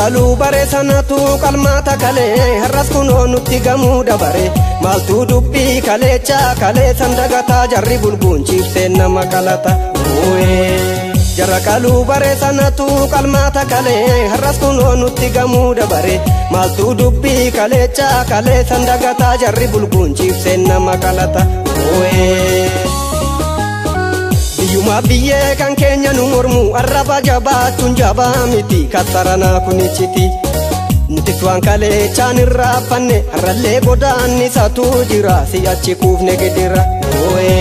Jarakalu bare sanatu kalmata kale harras kuno nutti gamu dabare maltu dubbi kalecha kale sandagata jarri bulbun chifte nama kalata oe Jarakalu bare sanatu kalmata kale harras kuno nutti gamu dabare maltu dubbi kalecha kale sandagata jarri bulbun chifte nama kalata oe Yuma biye kan kenya numurmu arraba jabatun jaba miti kasarana kunichiti nuti tuan kale chanirra fanne arralle godani satu jira si achi kufne gedira oe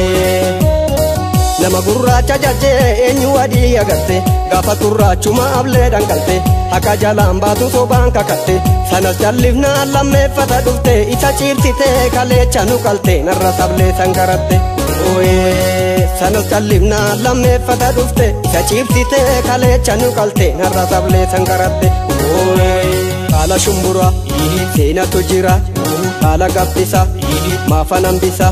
nama gurracha jaje enyu adi agarte gafa turrachuma able dangalte haka jalan batu soban kakatte sanas jalifna lamme fata dufte isa chirtite kale chanu kalte narra sable sangaratte oe Sanos kallimna lamme fata dufte isa chibsite kale chanu kalte narra sable sangaratte kala shumbura sena tujira kala gappisa mafanambisa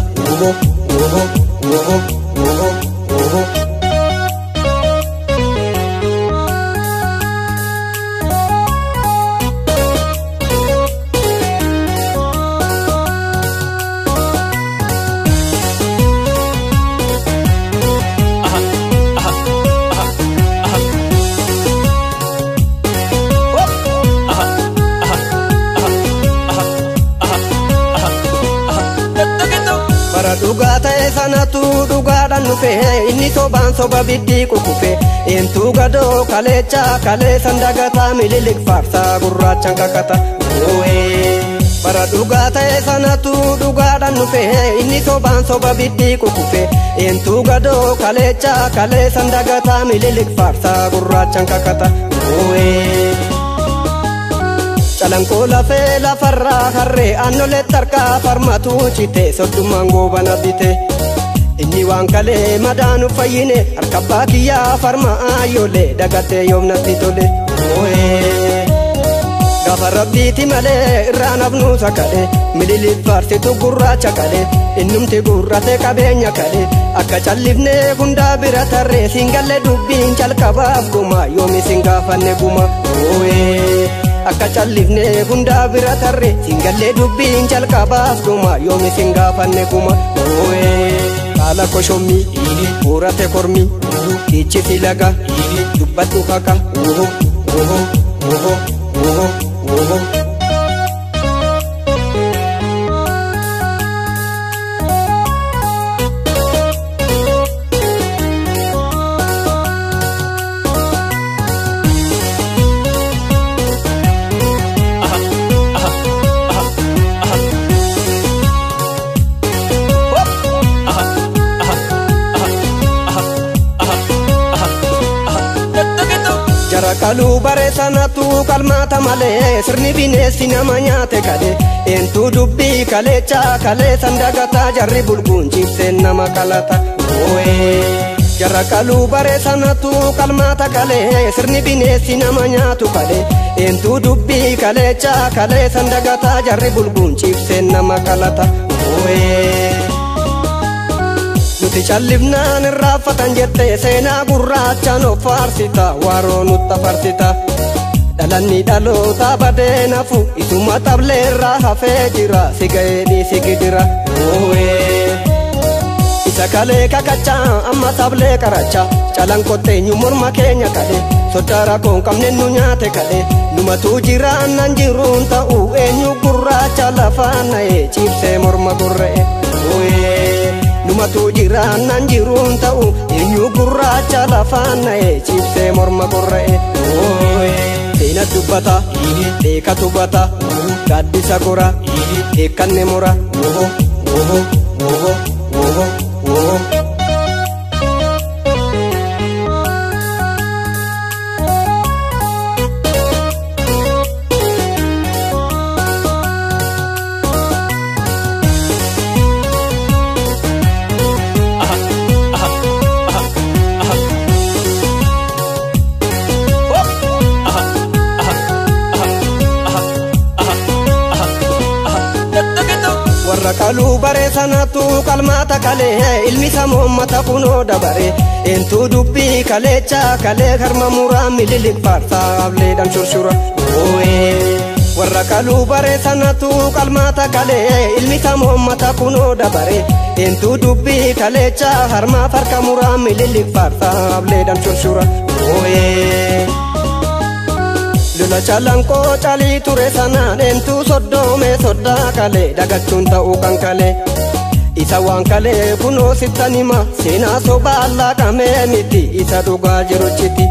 Duga ta'e sanatu dugaadhaan nufe inni sobaan soba biddi kukufe entu gado kalecha kale sandagata mililik farsa gurrachan kakata bara duga ta'e sanatu dugaadhaan nufe inni sobaan soba biddi kukufe entu gado kalecha kale sandagata mililik farsa gurrachan kakata Calanko lafe la farra harre annole tarka farmatu chite soddu mango banabite inni wan kale madanu fayine arkabba kiya farma ayole dagate yomnati tole oe gafa rabbiti male ranabnu sakale milili farti tu gurracha kale innumti gurrate kabenya kale akka callifne hunda biratarre singalle dubbin calkabaf guma yomi singafanne guma oe Akka callifne hunda biratarre singalle dubbin calkabaaf guma yomi singafanne guma oe kala koshommi urate kormi kichi filaga dubbatu kaka Jarakalu bare sanatu kalmata male sirni binesi nama nyaate kale entu dubbi kalecha kale sandagata jarri bulbun chifte nama kalata oe Jarakalu bare sanatu kalmata kale sirni binesi nama nyaatu kale entu dubbi kalecha kale sandagata jarri bulbun chifte nama kalata oe Nuti callifnaan irraafatan jette seenaa gurraacha no faarsita waroo nutta farsita dhalanni dhaloota badee nafu isuma tableerraa hafee jira si ga'eedhi si gidira isa kalee kakacha amma tablee karacha calankotte nyu morma keenya kale sodaara koon qabne nu nyaate kale numatu jiraan nan jiruun ta'u eenyu gurraacha lafaan na'e ciibsee morma gorra'e Numatu jiran nan jirun ta'u eenyu gurraacha lafaan na'e chifte morma gorra'e seena dubbata beeka tubbata gaaddisa gora eekkanne mora warra kaluu bare sanatu qalmaata kalee ilmi samoo mata kunoo dabare entuu dubbii kaleecha kalee harma muraa mililik faarsaa ableedhaan shurshura warra kaluu bare sanatu qalmaata kalee ilmi samoo mata kunoo dabare entuu dubbii kaleecha harma farka muraa mililik faarsaa ableedhaan shurshura Lula chalanko chali ture sana entu soddome sodda kale dagachuun ta'uu kan kale isa waan kale kunoo sittanima seenaa soba allaqamee miti isa dhugaa jiruchiti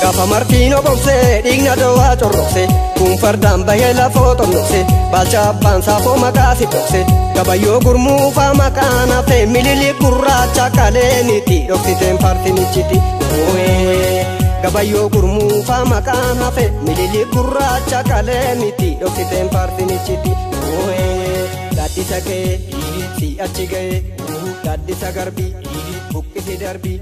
gaafa martiinoo gobsee dhiigna dawaa corroqse kun fardaan bahee lafoo xonnokse baalcha abbaan saafoo maqaa si dhokse gabayyoo gurmuufaa maqaan hafe milili gurraacha kalee miti dhoksiteen paartinichiti gabayyoo gurmuufaa maqaan hafe milili gurraacha kalee miti dhoksiteen paartinichiti gaaddisa kee si achi ga'e gaaddisa garbii buqqisi darbii